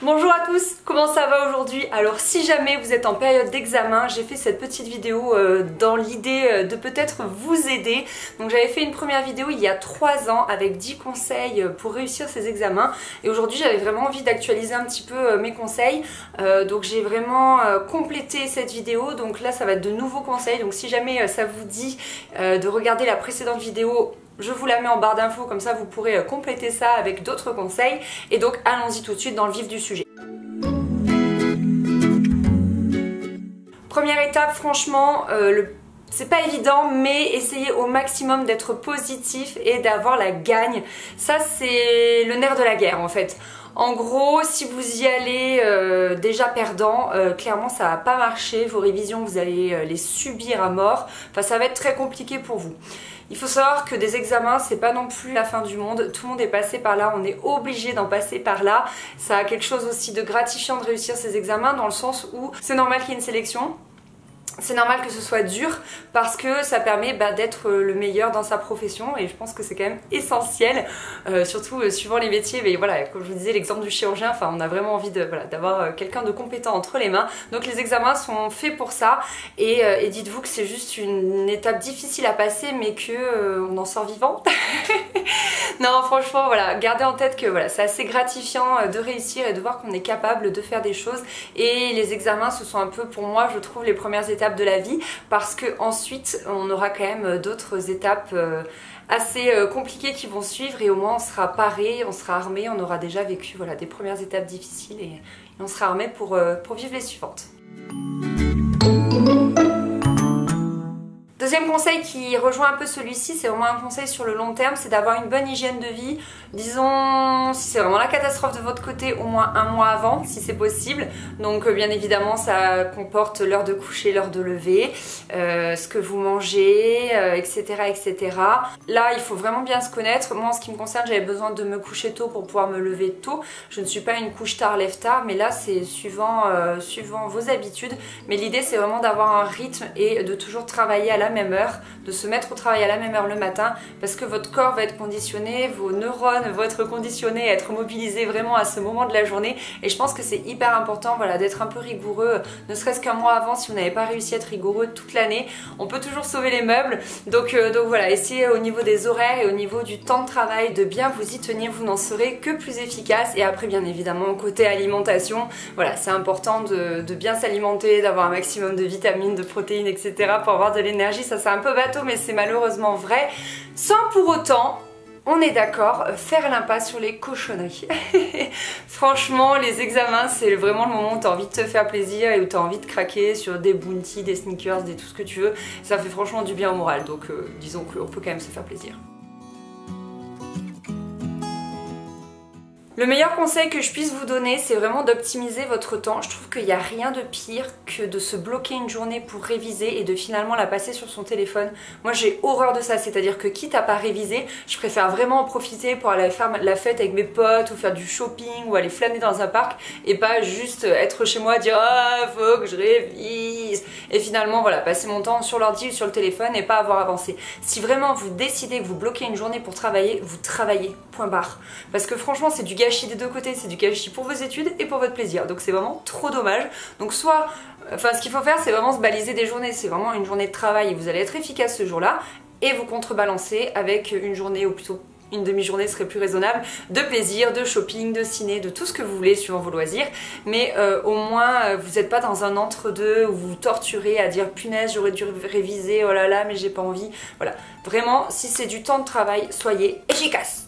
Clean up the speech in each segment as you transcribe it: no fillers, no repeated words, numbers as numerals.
Bonjour à tous, comment ça va aujourd'hui? Alors si jamais vous êtes en période d'examen, j'ai fait cette petite vidéo dans l'idée de peut-être vous aider. Donc j'avais fait une première vidéo il y a 3 ans avec 10 conseils pour réussir ces examens. Et aujourd'hui j'avais vraiment envie d'actualiser un petit peu mes conseils. Donc j'ai vraiment complété cette vidéo. Donc là ça va être de nouveaux conseils. Donc si jamais ça vous dit de regarder la précédente vidéo, je vous la mets en barre d'infos, comme ça vous pourrez compléter ça avec d'autres conseils. Et donc allons-y tout de suite dans le vif du sujet. Première étape, franchement, c'est pas évident, mais essayez au maximum d'être positif et d'avoir la gagne. Ça c'est le nerf de la guerre en fait. En gros, si vous y allez déjà perdant, clairement ça va pas marcher. Vos révisions, vous allez les subir à mort. Enfin, ça va être très compliqué pour vous. Il faut savoir que des examens, c'est pas non plus la fin du monde. Tout le monde est passé par là, on est obligé d'en passer par là. Ça a quelque chose aussi de gratifiant de réussir ces examens, dans le sens où c'est normal qu'il y ait une sélection. C'est normal que ce soit dur parce que ça permet d'être le meilleur dans sa profession, et je pense que c'est quand même essentiel, surtout suivant les métiers. Mais voilà, comme je vous disais, l'exemple du chirurgien, enfin, on a vraiment envie d'avoir quelqu'un de compétent entre les mains. Donc les examens sont faits pour ça, et dites-vous que c'est juste une étape difficile à passer, mais que on en sort vivant. Non, franchement, voilà, gardez en tête que voilà, c'est assez gratifiant de réussir et de voir qu'on est capable de faire des choses. Et les examens, ce sont un peu, pour moi, je trouve, les premières étapes de la vie, parce que ensuite on aura quand même d'autres étapes assez compliquées qui vont suivre, et au moins on sera paré, on sera armé, on aura déjà vécu voilà, des premières étapes difficiles, et on sera armé pour vivre les suivantes. Deuxième conseil qui rejoint un peu celui-ci, c'est vraiment un conseil sur le long terme, c'est d'avoir une bonne hygiène de vie. Disons, si c'est vraiment la catastrophe de votre côté, au moins 1 mois avant, si c'est possible. Donc bien évidemment, ça comporte l'heure de coucher, l'heure de lever, ce que vous mangez, etc., etc. Là, il faut vraiment bien se connaître. Moi, en ce qui me concerne, j'avais besoin de me coucher tôt pour pouvoir me lever tôt. Je ne suis pas une couche tard, lève tard, mais là, c'est suivant vos habitudes. Mais l'idée, c'est vraiment d'avoir un rythme et de toujours travailler à la même heure, de se mettre au travail à la même heure le matin, parce que votre corps va être conditionné, vos neurones vont être conditionnés à être mobilisés vraiment à ce moment de la journée. Et je pense que c'est hyper important, voilà, d'être un peu rigoureux, ne serait-ce qu'un mois avant. Si vous n'avez pas réussi à être rigoureux toute l'année, on peut toujours sauver les meubles. Donc voilà, essayez au niveau des horaires et au niveau du temps de travail de bien vous y tenir, vous n'en serez que plus efficace. Et après, bien évidemment, côté alimentation, voilà, c'est important de bien s'alimenter, d'avoir un maximum de vitamines, de protéines, etc. pour avoir de l'énergie. Ça c'est un peu bateau, mais c'est malheureusement vrai, sans pour autant, on est d'accord, faire l'impasse sur les cochonneries. Franchement, les examens, c'est vraiment le moment où tu as envie de te faire plaisir et où tu as envie de craquer sur des bounties, des sneakers, tout ce que tu veux. Ça fait franchement du bien au moral, donc disons qu'on peut quand même se faire plaisir. Le meilleur conseil que je puisse vous donner, c'est vraiment d'optimiser votre temps. Je trouve qu'il n'y a rien de pire que de se bloquer une journée pour réviser et de finalement la passer sur son téléphone. Moi j'ai horreur de ça, c'est-à-dire que quitte à pas réviser, je préfère vraiment en profiter pour aller faire la fête avec mes potes, ou faire du shopping, ou aller flâner dans un parc, et pas juste être chez moi à dire « Ah, faut que je révise !» et finalement voilà, passer mon temps sur l'ordi ou sur le téléphone et pas avoir avancé. Si vraiment vous décidez que vous bloquez une journée pour travailler, vous travaillez, point barre. Parce que franchement c'est du gâchis des deux côtés, c'est du gâchis pour vos études et pour votre plaisir, donc c'est vraiment trop dommage. Donc soit, enfin ce qu'il faut faire, c'est vraiment se baliser des journées, c'est vraiment une journée de travail et vous allez être efficace ce jour-là, et vous contrebalancer avec une journée, ou plutôt une demi-journée serait plus raisonnable, de plaisir, de shopping, de ciné, de tout ce que vous voulez suivant vos loisirs. Mais au moins vous n'êtes pas dans un entre-deux où vous vous torturez à dire punaise j'aurais dû réviser, oh là là mais j'ai pas envie. Voilà, vraiment si c'est du temps de travail, soyez efficace.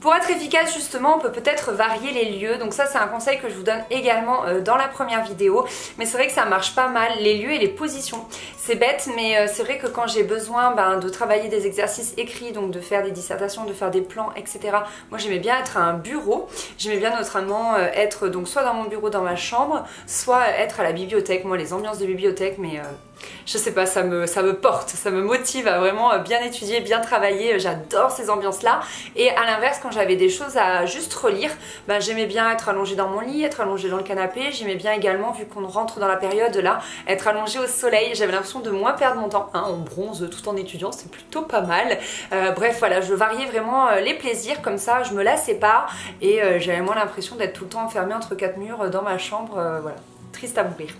Pour être efficace justement, on peut peut-être varier les lieux, donc ça c'est un conseil que je vous donne également dans la première vidéo, mais c'est vrai que ça marche pas mal, les lieux et les positions. C'est bête, mais c'est vrai que quand j'ai besoin de travailler des exercices écrits, donc de faire des dissertations, de faire des plans, etc. Moi j'aimais bien être à un bureau, j'aimais bien notamment être donc soit dans mon bureau dans ma chambre, soit être à la bibliothèque. Moi les ambiances de bibliothèque, mais je sais pas, ça me porte, ça me motive à vraiment bien étudier, bien travailler, j'adore ces ambiances-là. Et à l'inverse, quand j'avais des choses à juste relire, ben, j'aimais bien être allongée dans mon lit, être allongée dans le canapé, j'aimais bien également, vu qu'on rentre dans la période là, être allongée au soleil, j'avais l'impression de moins perdre mon temps, hein, on bronze tout en étudiant, c'est plutôt pas mal. Bref, voilà, je variais vraiment les plaisirs, comme ça je me lassais pas et j'avais moins l'impression d'être tout le temps enfermée entre quatre murs dans ma chambre, voilà, triste à mourir.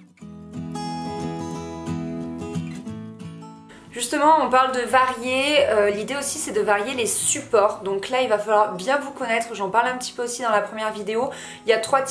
Justement, on parle de varier, l'idée aussi c'est de varier les supports. Donc là il va falloir bien vous connaître, j'en parle un petit peu aussi dans la première vidéo. Il y a trois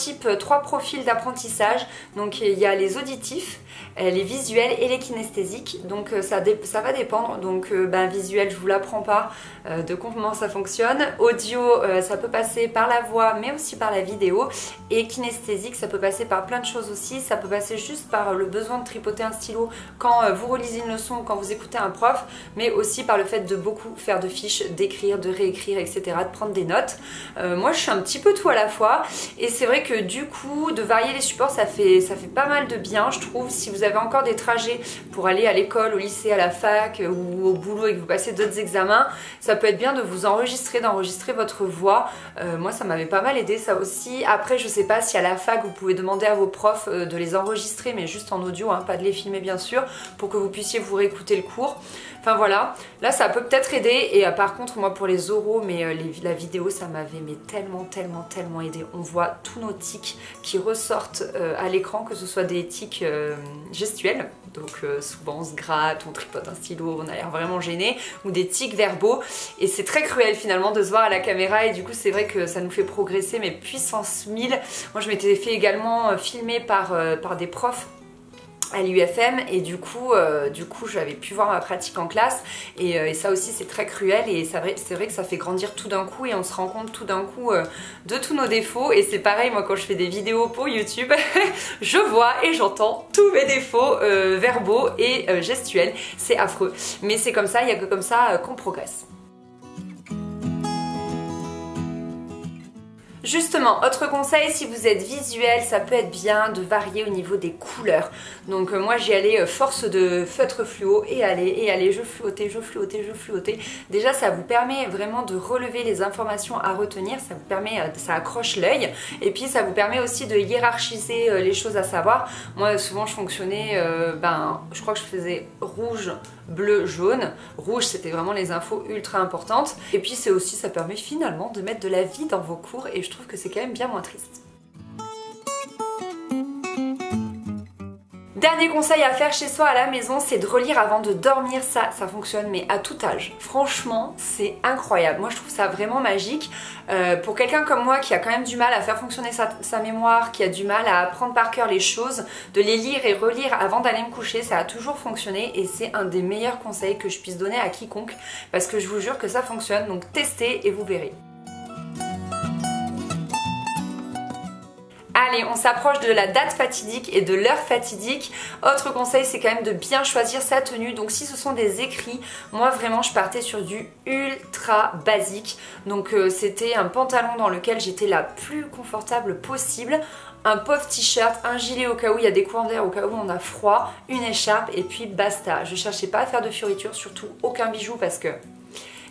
profils d'apprentissage. Donc il y a les auditifs, les visuels et les kinesthésiques. Donc ça va dépendre. Donc visuel, je vous l'apprends pas de comment ça fonctionne. Audio, ça peut passer par la voix mais aussi par la vidéo. Et kinesthésique, ça peut passer par plein de choses aussi. Ça peut passer juste par le besoin de tripoter un stylo quand vous relisez une leçon, quand vous écoutez un prof, mais aussi par le fait de beaucoup faire de fiches, d'écrire, de réécrire, etc., de prendre des notes. Moi je suis un petit peu tout à la fois et c'est vrai que du coup de varier les supports ça fait pas mal de bien, je trouve. Si vous avez encore des trajets pour aller à l'école, au lycée, à la fac ou au boulot et que vous passez d'autres examens, ça peut être bien de vous enregistrer, d'enregistrer votre voix. Moi ça m'avait pas mal aidé ça aussi. Après je sais pas si à la fac vous pouvez demander à vos profs de les enregistrer mais juste en audio, hein, pas de les filmer bien sûr, pour que vous puissiez vous réécouter le cours. Enfin voilà, là ça peut peut-être aider. Et par contre moi pour les oraux, la vidéo ça m'avait tellement aidé. On voit tous nos tics qui ressortent à l'écran, que ce soit des tics gestuels, donc souvent on se gratte, on tripote un stylo, on a l'air vraiment gêné, ou des tics verbaux. Et c'est très cruel finalement de se voir à la caméra et du coup c'est vrai que ça nous fait progresser mais puissance 1000. Moi je m'étais fait également filmer par des profs à l'UFM et du coup j'avais pu voir ma pratique en classe et ça aussi c'est très cruel et c'est vrai que ça fait grandir tout d'un coup et on se rend compte tout d'un coup de tous nos défauts. Et c'est pareil, moi quand je fais des vidéos pour YouTube je vois et j'entends tous mes défauts verbaux et gestuels, c'est affreux mais c'est comme ça, il n'y a que comme ça qu'on progresse. Justement, autre conseil, si vous êtes visuel, ça peut être bien de varier au niveau des couleurs. Donc moi j'y allais force de feutre fluo et allez, je fluotais. Déjà ça vous permet vraiment de relever les informations à retenir, ça vous permet, ça accroche l'œil et puis ça vous permet aussi de hiérarchiser les choses à savoir. Moi souvent je fonctionnais, je crois que je faisais rouge, bleu, jaune. Rouge c'était vraiment les infos ultra importantes et puis c'est aussi, ça permet finalement de mettre de la vie dans vos cours et je trouve que c'est quand même bien moins triste. Dernier conseil à faire chez soi à la maison, c'est de relire avant de dormir. Ça fonctionne mais à tout âge. Franchement, c'est incroyable. Moi, je trouve ça vraiment magique. Pour quelqu'un comme moi qui a quand même du mal à faire fonctionner sa mémoire, qui a du mal à apprendre par cœur les choses, de les lire et relire avant d'aller me coucher, ça a toujours fonctionné et c'est un des meilleurs conseils que je puisse donner à quiconque parce que je vous jure que ça fonctionne. Donc testez et vous verrez. Allez, on s'approche de la date fatidique et de l'heure fatidique. Autre conseil, c'est quand même de bien choisir sa tenue. Donc si ce sont des écrits, moi vraiment je partais sur du ultra basique. Donc c'était un pantalon dans lequel j'étais la plus confortable possible, un pauvre t-shirt, un gilet au cas où il y a des courants d'air, au cas où on a froid, une écharpe et puis basta. Je cherchais pas à faire de fioritures, surtout aucun bijou parce que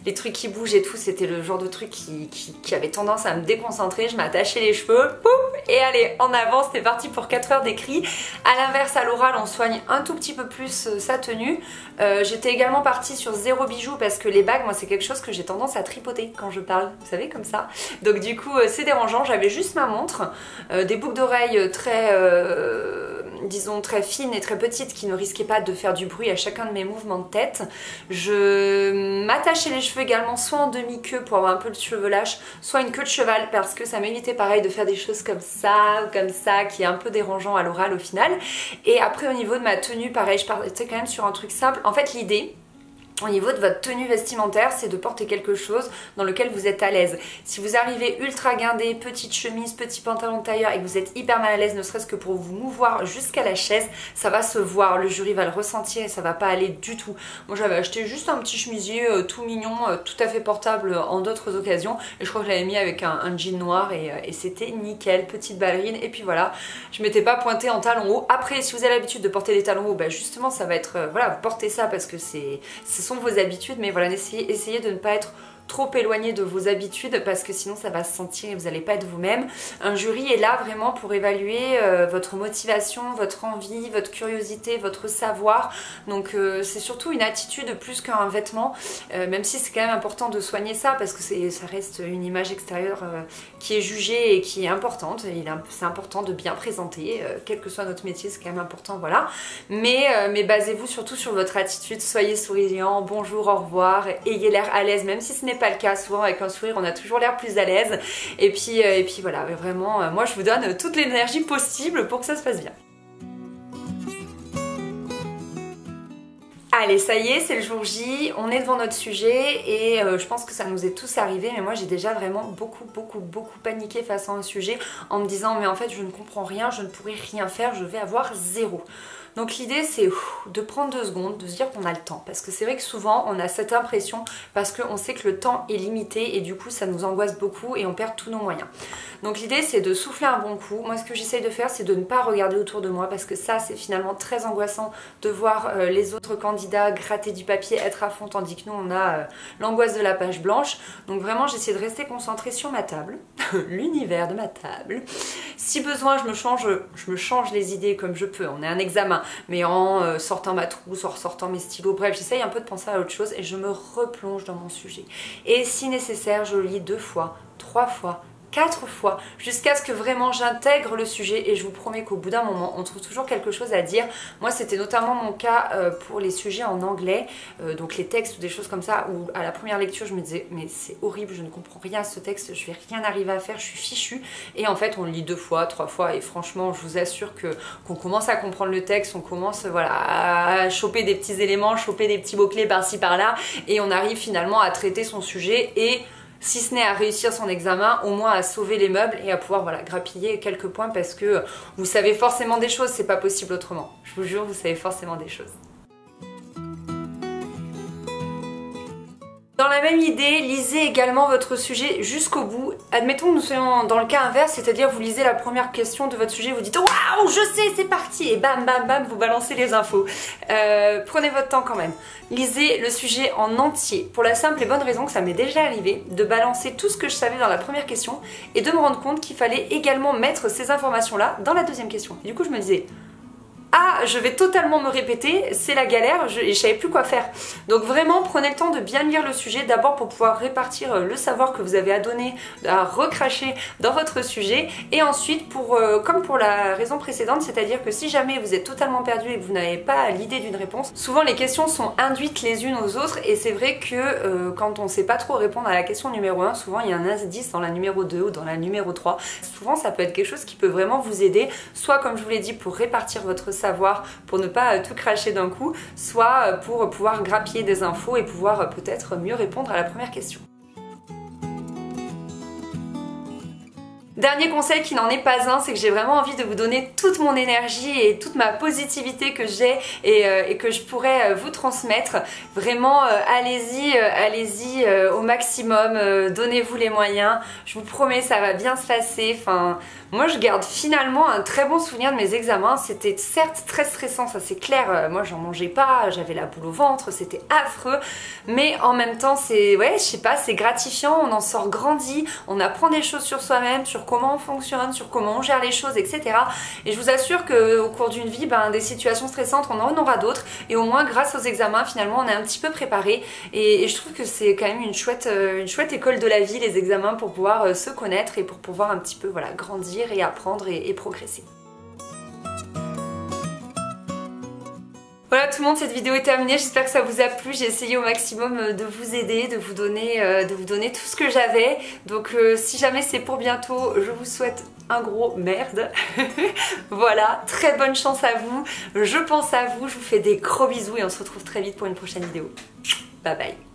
les trucs qui bougent et tout, c'était le genre de truc qui avait tendance à me déconcentrer. Je m'attachais les cheveux, pouf, et allez, en avant, c'était parti pour 4 heures d'écrit. À l'inverse, à l'oral, on soigne un tout petit peu plus sa tenue. J'étais également partie sur 0 bijoux parce que les bagues, moi, c'est quelque chose que j'ai tendance à tripoter quand je parle, vous savez, comme ça. Donc du coup, c'est dérangeant. J'avais juste ma montre, des boucles d'oreilles très... disons très fines et très petites qui ne risquaient pas de faire du bruit à chacun de mes mouvements de tête. Je m'attachais les cheveux également soit en demi-queue pour avoir un peu de cheveux lâches, soit une queue de cheval parce que ça m'évitait pareil de faire des choses comme ça, qui est un peu dérangeant à l'oral au final. Et après au niveau de ma tenue, pareil, je partais quand même sur un truc simple. En fait l'idée, au niveau de votre tenue vestimentaire, c'est de porter quelque chose dans lequel vous êtes à l'aise. Si vous arrivez ultra guindé, petite chemise, petit pantalon de tailleur et que vous êtes hyper mal à l'aise, ne serait-ce que pour vous mouvoir jusqu'à la chaise, ça va se voir, le jury va le ressentir et ça va pas aller du tout. Moi j'avais acheté juste un petit chemisier tout mignon, tout à fait portable en d'autres occasions et je crois que je l'avais mis avec un jean noir et c'était nickel, petite ballerine et puis voilà, je m'étais pas pointée en talons hauts. Après si vous avez l'habitude de porter des talons hauts, bah justement ça va être, voilà, vous portez ça parce que ce sont vos habitudes, mais voilà, essayez de ne pas être trop éloigné de vos habitudes parce que sinon ça va se sentir et vous n'allez pas être vous-même. Un jury est là vraiment pour évaluer votre motivation, votre envie, votre curiosité, votre savoir. Donc c'est surtout une attitude plus qu'un vêtement, même si c'est quand même important de soigner ça parce que ça reste une image extérieure qui est jugée et qui est importante. C'est important de bien présenter, quel que soit notre métier, c'est quand même important, voilà. Mais basez-vous surtout sur votre attitude, soyez souriant, bonjour, au revoir, ayez l'air à l'aise, même si ce n'est pas le cas. Souvent avec un sourire on a toujours l'air plus à l'aise et puis voilà, vraiment moi je vous donne toute l'énergie possible pour que ça se passe bien. Allez, ça y est, c'est le jour J, on est devant notre sujet et je pense que ça nous est tous arrivé, mais moi j'ai déjà vraiment beaucoup paniqué face à un sujet en me disant mais en fait je ne comprends rien, je ne pourrai rien faire, je vais avoir 0. Donc l'idée c'est de prendre 2 secondes, de se dire qu'on a le temps, parce que c'est vrai que souvent on a cette impression parce qu'on sait que le temps est limité et du coup ça nous angoisse beaucoup et on perd tous nos moyens. Donc l'idée c'est de souffler un bon coup. Moi ce que j'essaye de faire c'est de ne pas regarder autour de moi parce que ça c'est finalement très angoissant de voir les autres candidats gratter du papier, être à fond, tandis que nous on a l'angoisse de la page blanche. Donc vraiment j'essaie de rester concentrée sur ma table, l'univers de ma table. Si besoin je me change les idées comme je peux, on est un examen, mais en sortant ma trousse, en ressortant mes stylos, bref j'essaye un peu de penser à autre chose et je me replonge dans mon sujet. Et si nécessaire je le lis 2 fois, 3 fois, 4 fois jusqu'à ce que vraiment j'intègre le sujet et je vous promets qu'au bout d'un moment on trouve toujours quelque chose à dire. Moi c'était notamment mon cas pour les sujets en anglais, donc les textes ou des choses comme ça où à la première lecture je me disais mais c'est horrible, je ne comprends rien à ce texte, je vais rien arriver à faire, je suis fichue, et en fait on le lit 2 fois, 3 fois et franchement je vous assure qu'on commence à comprendre le texte, on commence voilà, à choper des petits éléments, choper des petits mots-clés par-ci par-là et on arrive finalement à traiter son sujet et si ce n'est à réussir son examen, au moins à sauver les meubles et à pouvoir voilà, grappiller quelques points parce que vous savez forcément des choses, c'est pas possible autrement. Je vous jure, vous savez forcément des choses. Dans la même idée, lisez également votre sujet jusqu'au bout. Admettons que nous soyons dans le cas inverse, c'est-à-dire vous lisez la première question de votre sujet, vous dites waouh, je sais, c'est parti, et bam bam bam, vous balancez les infos. Prenez votre temps quand même. Lisez le sujet en entier, pour la simple et bonne raison que ça m'est déjà arrivé de balancer tout ce que je savais dans la première question et de me rendre compte qu'il fallait également mettre ces informations-là dans la deuxième question. Et du coup, je me disais ah, je vais totalement me répéter, c'est la galère et je savais plus quoi faire. Donc vraiment, prenez le temps de bien lire le sujet, d'abord pour pouvoir répartir le savoir que vous avez à donner, à recracher dans votre sujet, et ensuite, comme pour la raison précédente, c'est-à-dire que si jamais vous êtes totalement perdu et que vous n'avez pas l'idée d'une réponse, souvent les questions sont induites les unes aux autres, et c'est vrai que quand on ne sait pas trop répondre à la question numéro 1, souvent il y a un indice dans la numéro 2 ou dans la numéro 3. Souvent ça peut être quelque chose qui peut vraiment vous aider, soit comme je vous l'ai dit, pour répartir votre savoir, pour ne pas tout cracher d'un coup, soit pour pouvoir grappiller des infos et pouvoir peut-être mieux répondre à la première question. Dernier conseil qui n'en est pas un, c'est que j'ai vraiment envie de vous donner toute mon énergie et toute ma positivité que j'ai et que je pourrais vous transmettre. Vraiment, allez-y au maximum, donnez-vous les moyens. Je vous promets, ça va bien se passer. Enfin, moi, je garde finalement un très bon souvenir de mes examens. C'était certes très stressant, ça c'est clair. Moi, j'en mangeais pas, j'avais la boule au ventre, c'était affreux. Mais en même temps, c'est, ouais, je sais pas, c'est gratifiant. On en sort grandi, on apprend des choses sur soi-même, sur comment on fonctionne, sur comment on gère les choses, etc. Et je vous assure qu'au cours d'une vie, des situations stressantes, on en aura d'autres. Et au moins, grâce aux examens, finalement, on est un petit peu préparé. Et je trouve que c'est quand même une chouette école de la vie, les examens, pour pouvoir se connaître et pour pouvoir un petit peu voilà, grandir et apprendre et progresser. Voilà tout le monde, cette vidéo est terminée, j'espère que ça vous a plu, j'ai essayé au maximum de vous aider, de vous donner tout ce que j'avais. Donc si jamais c'est pour bientôt, je vous souhaite un gros merde. Voilà, très bonne chance à vous, je pense à vous, je vous fais des gros bisous et on se retrouve très vite pour une prochaine vidéo. Bye bye.